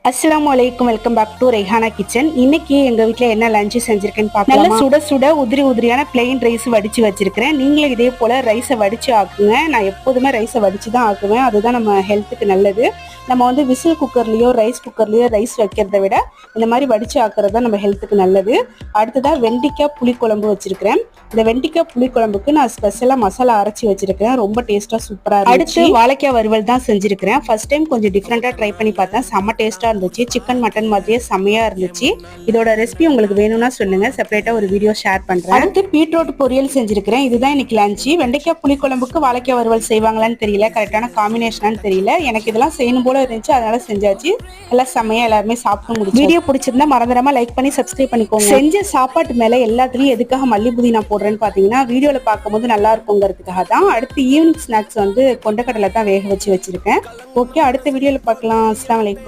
அஸ்ஸலாமு அலைக்கும், welcome back to Rehana kitchen. இன்னைக்கு எங்க வீட்ல என்ன லஞ்ச் செஞ்சிருக்கேன்னு பார்க்கலாம். நல்ல சுட சுட உதிரி உதிரியான பிளெயின் ரைஸ் வடிச்சு வச்சிருக்கிறேன். நீங்களும் இதே போல ரைஸை வடிச்சு ஆக்குங்க. நான் எப்போதுமே ரைஸை வடிச்சு தான் ஆக்குவேன். அதுதான் நம்ம ஹெல்த்துக்கு நல்லது. நம்ம வந்து விசில் குக்கர்லயோ ரைஸ் குக்கர்லயோ ரைஸ் வைக்கிறத விட இந்த மாதிரி வடிச்சு ஆக்குறது தான் நம்ம ஹெல்த்துக்கு நல்லது. அடுத்ததா வெண்டிக்காய் புளிக்குழம்பு வச்சிருக்கிறேன். இந்த வெண்டிக்காய் புளிக்குழம்புக்கு நான் ஸ்பெஷலா மசாலா அரைச்சி வச்சிருக்கிறேன். ரொம்ப டேஸ்டா சூப்பரா இருக்கு. அடுத்து வாழைக்காய் வறுவல் தான் செஞ்சிருக்கிறேன். ஃபர்ஸ்ட் டைம் கொஞ்சம் டிஃப்ரெண்டா ட்ரை பண்ணி பார்த்தேன். செம்ம டேஸ்டா இருந்துச்சு. சிக்கன் மட்டன் மாதிரியே செம்மையா இருந்துச்சு. இதோட ரெசிபி உங்களுக்கு வேணும்னா சொல்லுங்க, செப்பரேட்டா ஒரு வீடியோ ஷேர் பண்றேன். அடுத்து பீட்ரூட் பொரியல் செஞ்சிருக்கிறேன். இதுதான் இன்னைக்கு லஞ்ச். வெண்டைக்காய் புளிக்குழம்புக்கு வாழைக்காய் வறுவல் செய்வாங்களான்னு தெரியல, கரெக்டான காம்பினேஷனான்னு தெரியல. எனக்கு இதெல்லாம் செய்யணும் போல இருந்துச்சு, அதனால செஞ்சாச்சு. எல்லாம் செம்மையா எல்லாருமே சாப்பிட்டு முடிச்சு. வீடியோ பிடிச்சிருந்தா மறந்துடாம லைக் பண்ணி சப்ஸ்கிரைப் பண்ணிக்கோங்க. செஞ்ச சாப்பாட்டு மேல எல்லாத்துலயும் எதுக்காக மல்லி புதினா போடுறேன்னு பாத்தீங்கன்னா வீடியோல பார்க்கும்போது நல்லா இருக்குங்கிறதுக்காக தான். அடுத்து ஈவினிங் ஸ்நாக்ஸ் வந்து கொண்டக்கடலை தான் வேக வச்சிருக்கேன். ஓகே, அடுத்த வீடியோல பார்க்கலாம். அஸ்ஸலாமு அலைக்கும்.